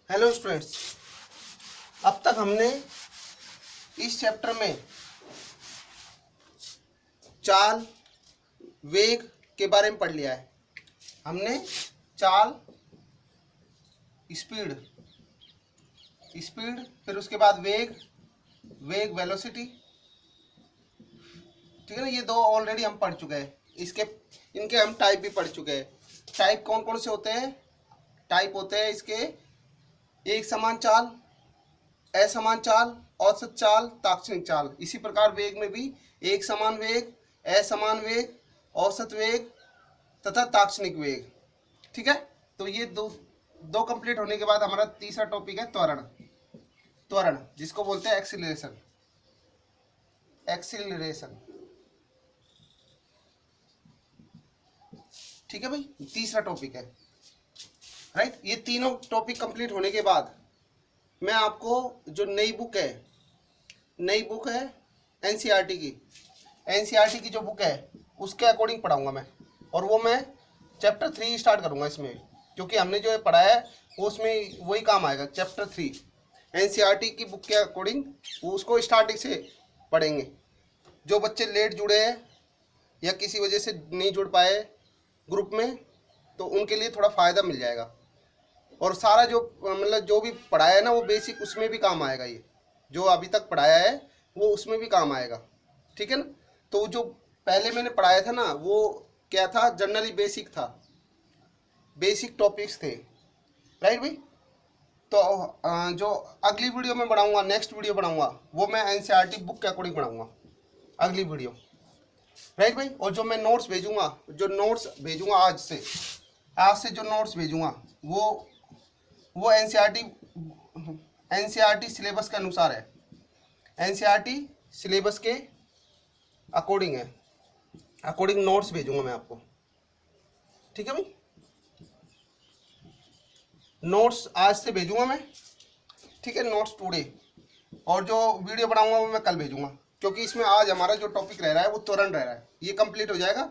Hello students, अब तक हमने इस चैप्टर में चाल, वेग के बारे में पढ़ लिया है। हमने चाल, स्पीड, फिर उसके बाद वेग वेलोसिटी, ठीक है ना। ये दो ऑलरेडी हम पढ़ चुके हैं। इनके हम टाइप भी पढ़ चुके हैं। टाइप कौन कौन से होते हैं? टाइप होते हैं इसके एक समान चाल, असमान चाल, औसत चाल, ताक्षणिक चाल। इसी प्रकार वेग में भी एक समान वेग, असमान वेग, औसत वेग तथा ताक्षणिक वेग। ठीक है, तो ये दो कंप्लीट होने के बाद हमारा तीसरा टॉपिक है त्वरण, जिसको बोलते हैं एक्सीलरेशन। ठीक है भाई, तीसरा टॉपिक है। राइट, ये तीनों टॉपिक कंप्लीट होने के बाद मैं आपको जो नई बुक है एनसीईआरटी की जो बुक है उसके अकॉर्डिंग पढ़ाऊंगा मैं। और वो मैं चैप्टर 3 स्टार्ट करूंगा इसमें, क्योंकि हमने जो पढ़ा है वो उसमें वही काम आएगा। चैप्टर 3 एनसीईआरटी की बुक के अकॉर्डिंग वो उसको स्टार्टिंग से पढ़ेंगे। जो बच्चे लेट जुड़े हैं या किसी वजह से नहीं जुड़ पाए ग्रुप में, तो उनके लिए थोड़ा फ़ायदा मिल जाएगा। और सारा जो मतलब जो भी पढ़ाया है ना वो बेसिक उसमें भी काम आएगा। ये जो अभी तक पढ़ाया है वो उसमें भी काम आएगा। ठीक है ना। तो जो पहले मैंने पढ़ाया था ना वो क्या था? जनरली बेसिक टॉपिक्स थे। राइट भाई। तो जो अगली वीडियो में बनाऊंगा, नेक्स्ट वीडियो बनाऊंगा, वो मैं एनसीईआरटी बुक के अकॉर्डिंग बनाऊंगा अगली वीडियो। राइट भाई। और जो मैं नोट्स भेजूंगा, आज से जो नोट्स भेजूंगा वो एनसीईआरटी सिलेबस के अनुसार है, एनसीईआरटी सिलेबस के अकॉर्डिंग है, अकॉर्डिंग नोट्स भेजूंगा मैं आपको। ठीक है भाई, नोट्स आज से भेजूंगा मैं। ठीक है, नोट्स टुडे। और जो वीडियो बनाऊंगा वो मैं कल भेजूंगा, क्योंकि इसमें आज हमारा जो टॉपिक रह रहा है वो त्वरण रह रहा है, ये कंप्लीट हो जाएगा।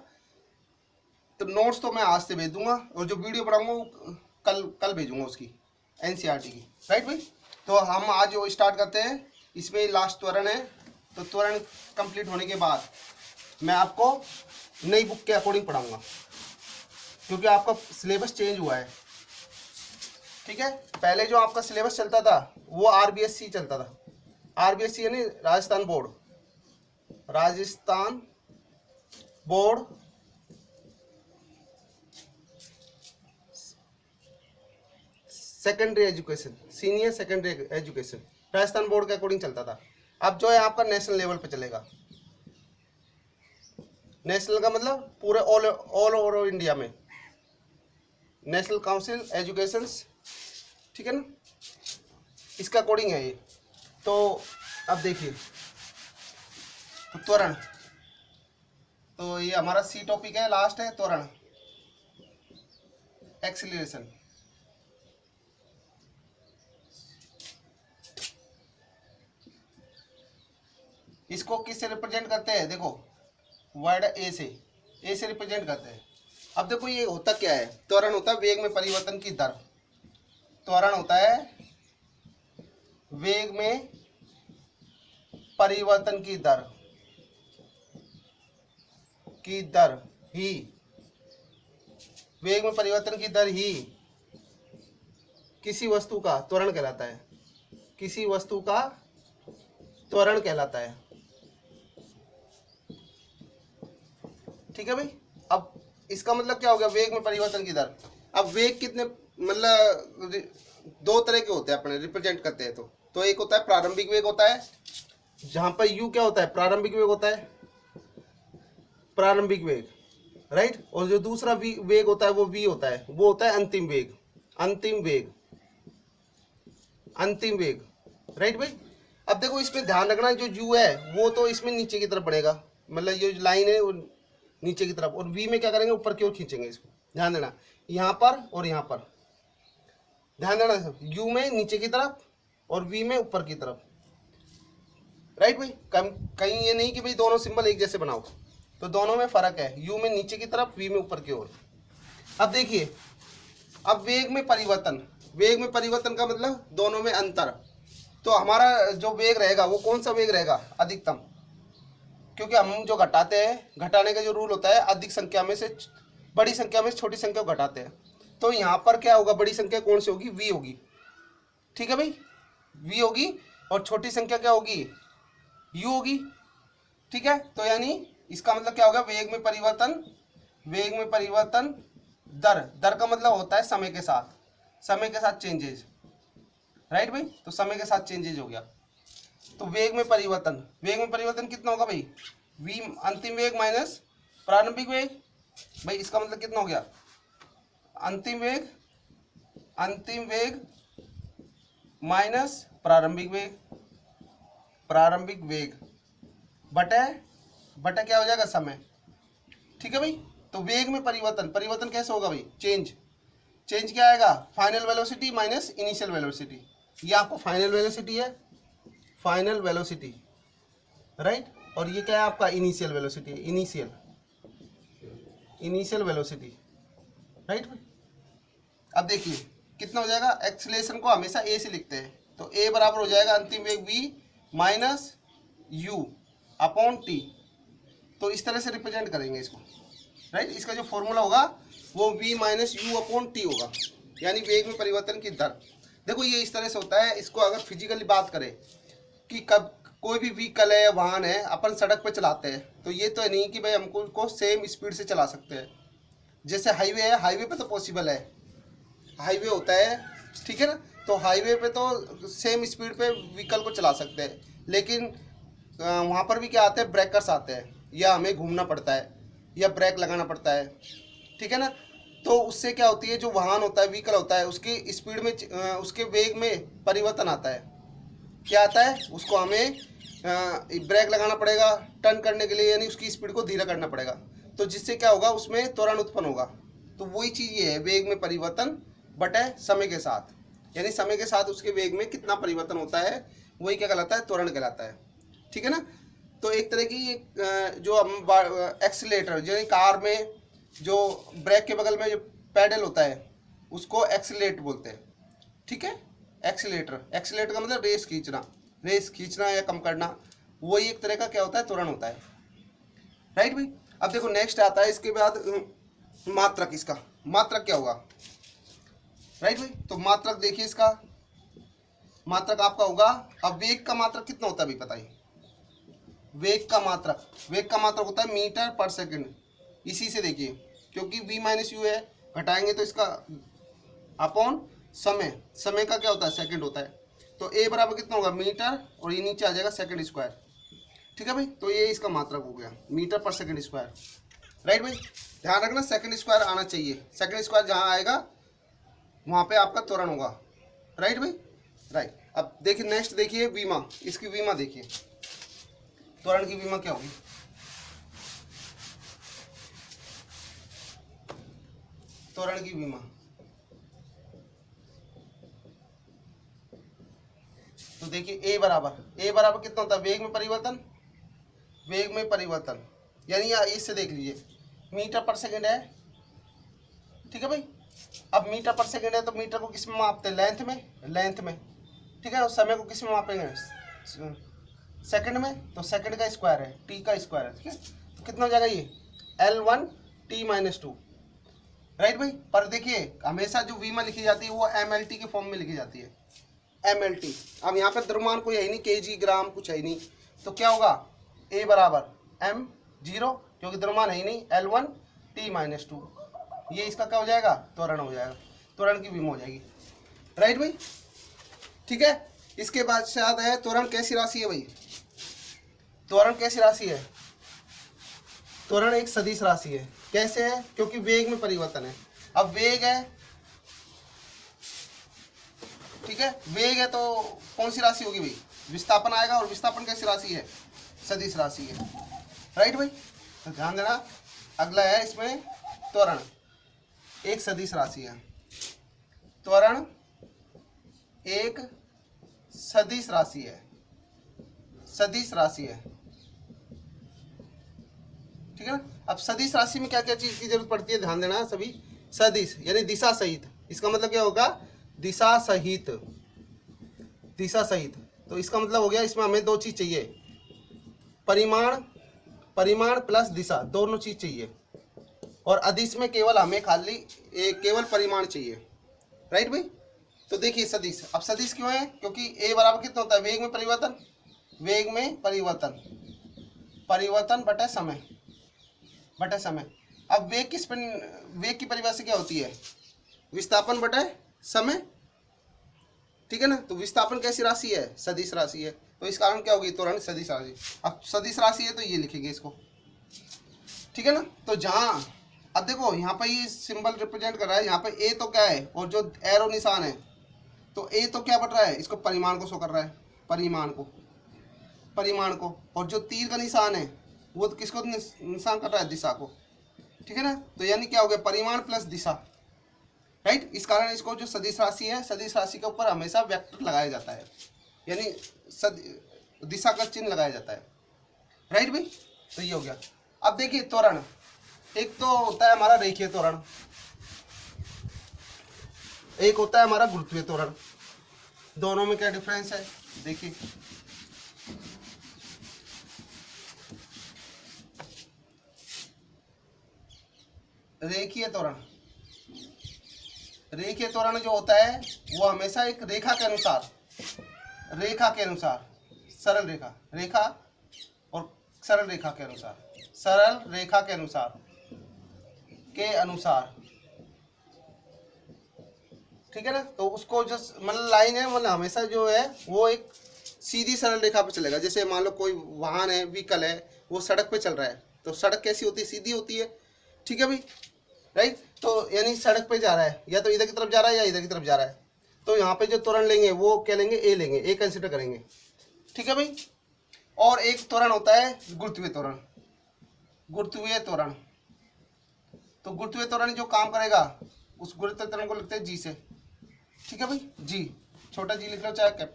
तो नोट्स तो मैं आज से भेज दूंगा और जो वीडियो बनाऊंगा वो कल भेजूंगा उसकी, एनसीईआरटी की। राइट भाई। तो हम आज जो स्टार्ट करते हैं, इसमें लास्ट त्वरण है। तो त्वरण कंप्लीट होने के बाद मैं आपको नई बुक के अकॉर्डिंग पढ़ाऊंगा, क्योंकि आपका सिलेबस चेंज हुआ है। ठीक है, पहले जो आपका सिलेबस चलता था वो आरबीएससी चलता था। आरबीएससी यानी Rajasthan board secondary education, senior secondary education, Rajasthan board के अकॉर्डिंग चलता था। अब जो है आपका नेशनल लेवल पे चलेगा। नेशनल का मतलब पूरे ऑल ओवर इंडिया में, नेशनल काउंसिल एजुकेशन। ठीक है ना, इसका अकॉर्डिंग है ये। तो अब देखिए, तो त्वरण, तो ये हमारा सी टॉपिक है, लास्ट है त्वरण, एक्सीलरेशन। इसको किससे रिप्रेजेंट करते हैं? देखो, वर्ड ए से रिप्रेजेंट करते हैं। अब देखो ये होता क्या है? त्वरण होता है वेग में परिवर्तन की दर। त्वरण होता है वेग में परिवर्तन की दर ही, वेग में परिवर्तन की दर ही किसी वस्तु का त्वरण कहलाता है, किसी वस्तु का त्वरण कहलाता है। ठीक है भाई। अब इसका मतलब क्या हो गया? वेग में परिवर्तन की दर। अब वेग कितने, मतलब दो तरह के होते हैं अपने रिप्रेजेंट करते हैं। तो एक होता है प्रारंभिक वेग होता है, जहां पर यू क्या होता है? प्रारंभिक वेग होता है, प्रारंभिक वेग। राइट। और जो दूसरा वेग होता है वो वी होता है, वो होता है अंतिम वेग। राइट भाई। अब देखो इसमें ध्यान रखना, जो यू है वो तो इसमें नीचे की तरफ बढ़ेगा, मतलब ये लाइन है वो नीचे की तरफ। और वी में क्या करेंगे? ऊपर की ओर खींचेंगे इसको। ध्यान देना, यहाँ पर और यहाँ पर ध्यान देना। यू में नीचे की तरफ और वी में ऊपर की तरफ। राइट भाई। कहीं ये नहीं कि भाई दोनों सिंबल एक जैसे बनाओ, तो दोनों में फर्क है, यू में नीचे की तरफ, वी में ऊपर की ओर। अब देखिए, अब वेग में परिवर्तन, वेग में परिवर्तन का मतलब दोनों में अंतर। तो हमारा जो वेग रहेगा वो कौन सा वेग रहेगा, अधिकतम, क्योंकि हम जो घटाते हैं, घटाने का जो रूल होता है अधिक संख्या में से बड़ी संख्या में से छोटी संख्या को घटाते हैं। तो यहाँ पर क्या होगा, बड़ी संख्या कौन सी होगी, v होगी, ठीक है भाई, v होगी, और छोटी संख्या क्या होगी, u होगी, ठीक है। तो यानी इसका मतलब क्या होगा, वेग में परिवर्तन, वेग में परिवर्तन दर, दर का मतलब होता है समय के साथ, समय के साथ चेंजेज, राइट भाई। तो समय के साथ चेंजेज हो गया। तो वेग में परिवर्तन, वेग में परिवर्तन कितना होगा भाई, v अंतिम वेग माइनस प्रारंभिक वेग, भाई इसका मतलब कितना हो गया, अंतिम वेग, अंतिम वेग माइनस प्रारंभिक वेग, प्रारंभिक वेग बटे बटे क्या हो जाएगा, समय, ठीक है भाई। तो वेग में परिवर्तन, परिवर्तन कैसे होगा भाई, चेंज, चेंज क्या आएगा, final velocity minus initial velocity. ये आपको फाइनल वेलोसिटी है, फाइनल वेलोसिटी, राइट, और ये क्या है आपका इनिशियल वेलोसिटी है, इनिशियल, इनिशियल वेलोसिटी, राइट भाई। अब देखिए कितना हो जाएगा, एक्सीलरेशन को हमेशा ए से लिखते हैं, तो ए बराबर हो जाएगा अंतिम वेग v minus you upon T. तो इस तरह से रिप्रेजेंट करेंगे इसको, राइट। इसका जो फॉर्मूला होगा वो v minus you upon T होगा, यानी वेग में परिवर्तन की दर। देखो ये इस तरह से होता है, इसको अगर फिजिकली बात करें कि कब कोई भी व्हीकल है, वाहन है, अपन सड़क पे चलाते हैं, तो ये तो नहीं कि भाई हमको उसको सेम स्पीड से चला सकते हैं। जैसे हाईवे है, हाईवे पे तो पॉसिबल है, हाईवे होता है, ठीक है ना, तो हाईवे पे तो सेम स्पीड पे व्हीकल को चला सकते हैं, लेकिन वहाँ पर भी क्या आते हैं, ब्रेकर्स आते हैं, या हमें घूमना पड़ता है या ब्रेक लगाना पड़ता है, ठीक है ना। तो उससे क्या होती है, जो वाहन होता है, व्हीकल होता है, उसकी स्पीड में उसके वेग में परिवर्तन आता है। क्या आता है, उसको हमें ब्रेक लगाना पड़ेगा टर्न करने के लिए, यानी उसकी स्पीड को धीरे करना पड़ेगा, तो जिससे क्या होगा, उसमें त्वरण उत्पन्न होगा। तो वही चीज़ ये है, वेग में परिवर्तन बटे समय के साथ, यानी समय के साथ उसके वेग में कितना परिवर्तन होता है, वही क्या कहलाता है, त्वरण कहलाता है, ठीक है ना। तो एक तरह की जो हम एक्सीलेटर, यानी कार में जो ब्रेक के बगल में जो पैडल होता है उसको एक्सीलेट बोलते हैं, ठीक है। एक्सीलेटर, एक्सीलेटर का मतलब रेस खींचना, रेस खींचना या कम करना, वही एक तरह का क्या होता है, त्वरण होता है, राइट भाई। अब देखो नेक्स्ट आता है इसके बाद मात्रक, इसका मात्रक क्या होगा, राइट भाई। तो मात्रक देखिए, इसका मात्रक आपका होगा, अब वेग का मात्रक कितना होता है भाई बताइए, वेग का मात्रक, वेग का मात्रक होता है मीटर पर सेकंड। इसी से देखिए, क्योंकि v माइनस यू है, घटाएंगे तो इसका अपॉन समय, समय का क्या होता है, सेकंड होता है, तो a बराबर कितना होगा, मीटर, और ये नीचे आ जाएगा सेकंड स्क्वायर, ठीक है भाई। तो ये इसका मात्रक हो गया, मीटर पर सेकंड स्क्वायर, राइट भाई। ध्यान रखना सेकंड स्क्वायर आना चाहिए, सेकंड स्क्वायर जहाँ आएगा वहाँ पे आपका त्वरण होगा, राइट भाई, राइट। अब देखिए नेक्स्ट देखिए विमा, इसकी विमा देखिए, त्वरण की विमा क्या होगी, त्वरण की विमा, तो देखिए a बराबर कितना होता है, वेग में परिवर्तन, वेग में परिवर्तन, यानी इससे देख लीजिए मीटर पर सेकंड है, ठीक है भाई। अब मीटर पर सेकंड है तो मीटर को किस में मापते हैं, लेंथ में, लेंथ में, ठीक है। और समय को किस में मापेंगे, सेकंड में, तो सेकंड का स्क्वायर है, टी का स्क्वायर है, ठीक है। तो कितना हो जाएगा ये L1 t माइनस 2, राइट भाई। पर देखिए हमेशा जो वीमा लिखी जाती है वो MLT के फॉर्म में लिखी जाती है, MLT। अब यहाँ पर द्रव्यमान कोई है ही नहीं, kg ग्राम कुछ है ही नहीं, तो क्या होगा, a बराबर m0, क्योंकि द्रव्यमान है ही नहीं, L1 t माइनस 2, ये इसका क्या हो जाएगा, त्वरण हो जाएगा, त्वरण की विमा हो जाएगी, राइट भाई, ठीक है। इसके बाद शायद है त्वरण कैसी राशि है भाई, त्वरण कैसी राशि है, त्वरण एक सदिश राशि है। कैसे है, क्योंकि वेग में परिवर्तन है। अब वेग है, ठीक है, वेग है तो कौन सी राशि होगी भाई, विस्थापन आएगा, और विस्थापन कैसी राशि है, सदिश राशि है, राइट भाई। तो ध्यान देना, अगला है इसमें त्वरण, एक सदिश राशि है, त्वरण एक सदिश राशि है, सदिश राशि है, ठीक है ना। अब सदिश राशि में क्या क्या चीज की जरूरत पड़ती है, ध्यान देना सभी, सदिश यानी दिशा सहित, इसका मतलब क्या होगा, दिशा सहित, दिशा सहित। तो इसका मतलब हो गया इसमें हमें दो चीज चाहिए, परिमाण, परिमाण प्लस दिशा, दोनों चीज चाहिए। और अदिश में केवल हमें खाली केवल परिमाण चाहिए, राइट भाई। तो देखिए सदिश, अब सदिश क्यों है, क्योंकि ए बराबर कितना होता है, वेग में परिवर्तन, वेग में परिवर्तन, परिवर्तन बटे समय, बटे समय। अब वेग की वेग की परिभाषा क्या होती है, विस्थापन बटे समय, ठीक है ना। तो विस्थापन कैसी राशि है, सदिश राशि है, तो इस कारण क्या होगी, त्वरण सदिश राशि। अब सदिश राशि है तो ये लिखेंगे इसको, ठीक है ना। तो जहां अब देखो यहाँ पे ये सिंबल रिप्रेजेंट कर रहा है, यहाँ पे ए तो क्या है और जो एरो निशान है, तो ए तो क्या बट रहा है, इसको परिमाण को शो कर रहा है, परिमाण को, परिमाण को। और जो तीर का निशान है वो किसको निशान कर रहा है, दिशा को, ठीक है ना। तो यानी क्या हो गया, परिमाण प्लस दिशा, राइट। इस कारण इसको जो सदिश राशि है, सदिश राशि के ऊपर हमेशा वेक्टर लगाया जाता है, यानी दिशा का चिन्ह लगाया जाता है, राइट भाई। तो ये हो गया। अब देखिए त्वरण, एक तो होता है हमारा रेखीय त्वरण, एक होता है हमारा गुरुत्वीय त्वरण। दोनों में क्या डिफरेंस है, देखिए रेखीय त्वरण, रेखीय त्वरण जो होता है वो हमेशा एक रेखा के अनुसार, रेखा के अनुसार, सरल रेखा, रेखा और सरल रेखा के अनुसार, सरल रेखा के अनुसार, के अनुसार, ठीक है ना। तो उसको जो मतलब लाइन है, मतलब हमेशा जो है वो एक सीधी सरल रेखा पे चलेगा। जैसे मान लो कोई वाहन है, व्हीकल है, वो सड़क पे चल रहा है, तो सड़क कैसी होती है, सीधी होती है, ठीक है भाई, राइट। तो यानी सड़क पे जा रहा है, या तो इधर की तरफ जा रहा है या इधर की तरफ जा रहा है, तो यहाँ पे जो त्वरण लेंगे वो क्या लेंगे, ए लेंगे, ए कंसिडर करेंगे, ठीक है भाई। और एक त्वरण होता है गुरुत्वीय त्वरण, गुरुत्वीय त्वरण। तो गुरुत्वीय त्वरण जो काम करेगा, उस गुरुत्वीय त्वरण को लिखते हैं जी से, ठीक है भाई, जी, छोटा जी लिख लो चाहे कैप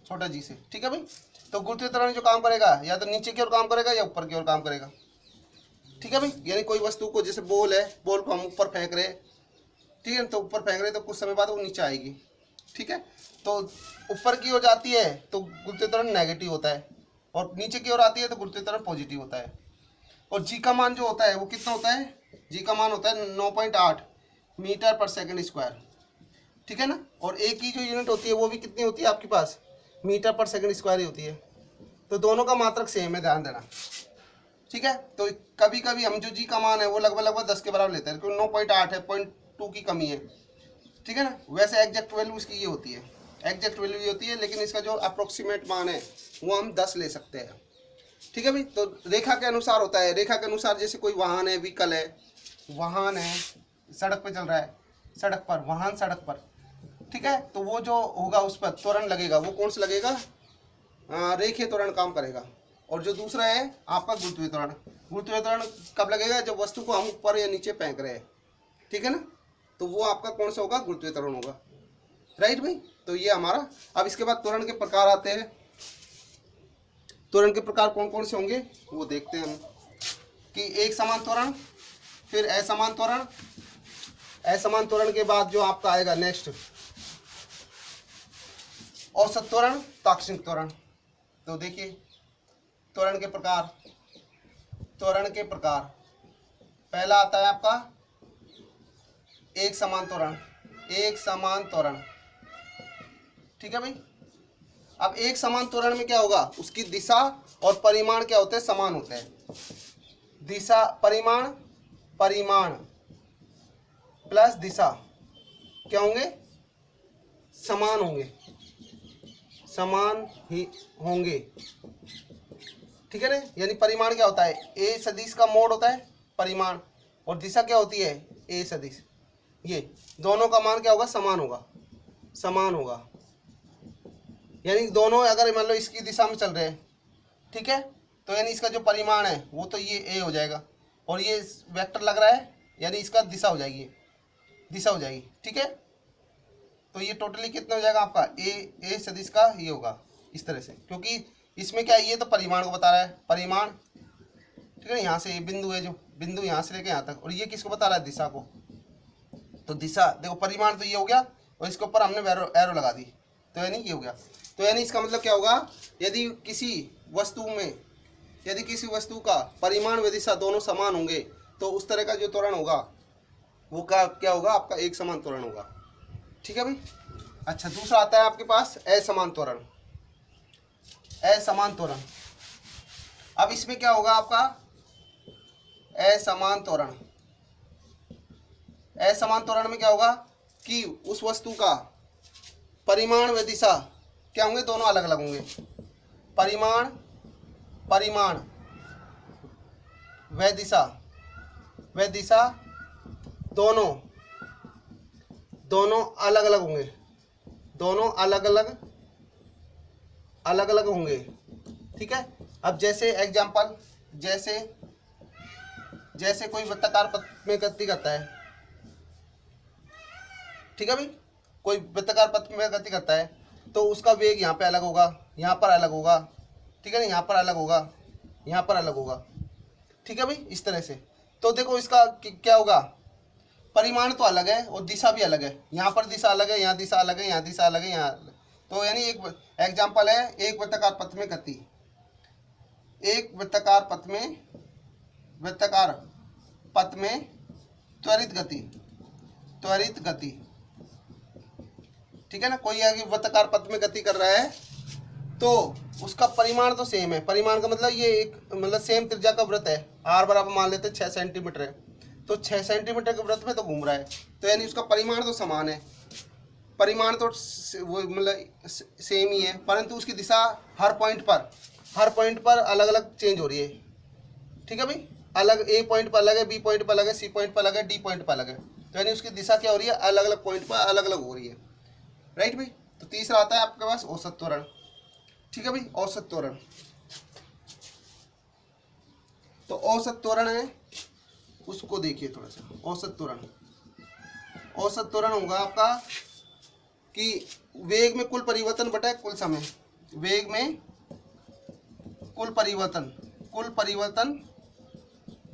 छोटा जी से, ठीक है भाई। तो गुरुत्वीय त्वरण जो काम करेगा, या तो नीचे की ओर काम करेगा या ऊपर की ओर काम करेगा, ठीक है भाई। यानी कोई वस्तु को, जैसे बॉल है, बॉल को हम ऊपर फेंक रहे, ठीक है, तो ऊपर फेंक रहे तो कुछ समय बाद वो नीचे आएगी, ठीक है। तो ऊपर की ओर जाती है तो गुरुत्वीय त्वरण नेगेटिव होता है, और नीचे की ओर आती है तो गुरुत्वीय त्वरण पॉजिटिव होता है। और जी का मान जो होता है वो कितना होता है, जी का मान होता है 9.8 मीटर पर सेकंड स्क्वायर, ठीक है ना। और ए की जो यूनिट होती है वो भी कितनी होती है आपके पास, मीटर पर सेकंड स्क्वायर ही होती है। तो दोनों का मात्रक सेम है, ध्यान देना, ठीक है। तो कभी कभी हम जो जी का मान है वो लगभग 10 के बराबर लेते हैं, क्योंकि 9.8 है, 0.2 की कमी है, ठीक है ना। वैसे एग्जैक्ट वैल्यू इसकी ये होती है, एग्जैक्ट वैल्यू ये होती है, लेकिन इसका जो अप्रोक्सीमेट मान है वो हम 10 ले सकते हैं, ठीक है भाई। तो रेखा के अनुसार होता है, रेखा के अनुसार, जैसे कोई वाहन है, व्हीकल है, वाहन है, सड़क पे चल रहा है, सड़क पर, वाहन सड़क पर, ठीक है, तो वो जो होगा उस पर त्वरण लगेगा, वो कौन सा लगेगा, रेखीय त्वरण काम करेगा। और जो दूसरा है आपका गुरुत्वीय त्वरण, गुरुत्वीय त्वरण कब लगेगा, जब वस्तु को हम ऊपर या नीचे फेंक रहे हैं, ठीक है ना। तो वो आपका कौन सा होगा, गुरुत्वीय त्वरण होगा, राइट भाई। तो ये हमारा, अब इसके बाद त्वरण के प्रकार आते हैं। त्वरण के प्रकार कौन कौन से होंगे वो देखते हैं हम, कि एक समान त्वरण, फिर असमान त्वरण, असमान त्वरण के बाद जो आपका आएगा नेक्स्ट औसत त्वरण, ताक्षणिक त्वरण। तो देखिए त्वरण के प्रकार, त्वरण के प्रकार, पहला आता है आपका एक समान त्वरण, एक समान त्वरण, ठीक है भाई। अब एक समान त्वरण में क्या होगा, उसकी दिशा और परिमाण क्या होते हैं, समान होते हैं। दिशा, परिमाण, परिमाण प्लस दिशा क्या होंगे, समान होंगे, समान ही होंगे, ठीक है ना। यानी परिमाण क्या होता है, ए सदिश का मोड होता है परिमाण, और दिशा क्या होती है, ए सदिश। ये दोनों का मान क्या होगा, समान होगा, समान होगा। यानी दोनों अगर मान लो इसकी दिशा में चल रहे हैं, ठीक है, तो यानी इसका जो परिमाण है वो तो ये ए हो जाएगा, और ये वेक्टर लग रहा है, यानी इसका दिशा हो जाएगी, दिशा हो जाएगी, ठीक है। तो ये टोटली कितना हो जाएगा आपका, ए सदिश का ये होगा इस तरह से, क्योंकि इसमें क्या है, ये तो परिमाण को बता रहा है, परिमाण, ठीक है। यहाँ से ये बिंदु है, जो बिंदु यहाँ से लेके यहाँ तक, और ये किसको बता रहा है, दिशा को। तो दिशा देखो, परिमाण तो ये हो गया, और इसके ऊपर हमने एरो लगा दी, तो यानी ये हो गया। तो यानी इसका मतलब क्या होगा, यदि किसी वस्तु का परिमाण व दिशा दोनों समान होंगे तो उस तरह का जो त्वरण होगा वो क्या होगा, आपका एक समान त्वरण होगा। ठीक है भाई। अच्छा, दूसरा आता है आपके पास असमान त्वरण। असमान त्वरण, अब इसमें क्या होगा आपका, असमान त्वरण। असमान त्वरण में क्या होगा कि उस वस्तु का परिमाण व दिशा क्या होंगे, दोनों अलग अलग होंगे। परिमाण व दिशा दोनों अलग अलग होंगे, दोनों अलग अलग होंगे। ठीक है। अब जैसे एग्जाम्पल, जैसे कोई वृत्ताकार पथ में गति करता है, ठीक है भाई, कोई वृत्ताकार पथ में गति करता है तो उसका वेग यहाँ पे अलग होगा, यहाँ पर अलग होगा, ठीक है ना, यहाँ पर अलग होगा, यहाँ पर अलग होगा। ठीक है भाई, इस तरह से। तो देखो इसका क्या होगा, परिमाण तो अलग है और दिशा भी अलग है। यहाँ पर दिशा अलग है, यहाँ दिशा अलग है, यहाँ दिशा अलग है, यहाँ। तो यानी एक एग्जाम्पल है, एक वृत्ताकार पथ में गति, एक वृत्ताकार पथ में त्वरित गति, ठीक है ना। कोई आगे वृत्ताकार पथ में गति कर रहा है तो उसका परिमाण तो सेम है। परिमाण का मतलब ये एक मतलब सेम त्रिज्या का वृत्त है, आर बराबर मान लेते हैं 6 सेंटीमीटर है, तो 6 सेंटीमीटर के वृत्त में तो घूम रहा है, तो यानी उसका परिमाण तो समान है, परिमाण तो वो मतलब सेम ही है, परंतु उसकी दिशा हर पॉइंट पर अलग अलग चेंज हो रही है। ठीक है भाई, अलग ए पॉइंट पर अलग है, बी पॉइंट पर अलग है, सी पॉइंट पर अलग है, डी पॉइंट पर अलग है, तो यानी उसकी दिशा क्या हो रही है, अलग अलग पॉइंट पर अलग अलग हो रही है। राइट भाई। तो तीसरा आता है आपके पास औसत त्वरण। ठीक है भाई, औसत त्वरण। तो औसत त्वरण है, उसको देखिए थोड़ा सा। औसत त्वरण होगा आपका कि वेग में कुल परिवर्तन बटा कुल समय, वेग में कुल परिवर्तन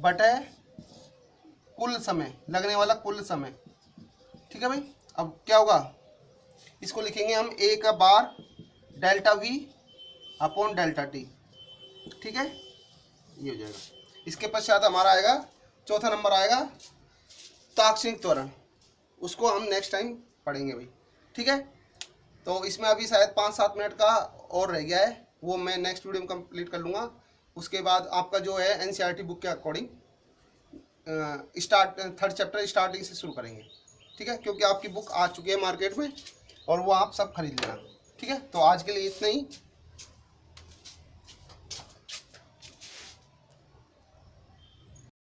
बटे कुल समय, लगने वाला कुल समय। ठीक है भाई। अब क्या होगा, इसको लिखेंगे हम ए का bar delta v upon delta t. ठीक है, ये हो जाएगा। इसके पश्चात हमारा आएगा चौथा नंबर आएगा तात्क्षणिक त्वरण, उसको हम नेक्स्ट टाइम पढ़ेंगे भाई। ठीक है। तो इसमें अभी शायद 5-7 मिनट का और रह गया है, वो मैं नेक्स्ट वीडियो में कंप्लीट कर लूँगा। उसके बाद आपका जो है एनसीईआरटी बुक के अकॉर्डिंग थर्ड चैप्टर स्टार्टिंग से शुरू करेंगे। ठीक है, क्योंकि आपकी बुक आ चुकी है मार्केट में और वो आप सब खरीद लेना। ठीक है, तो आज के लिए इतना ही।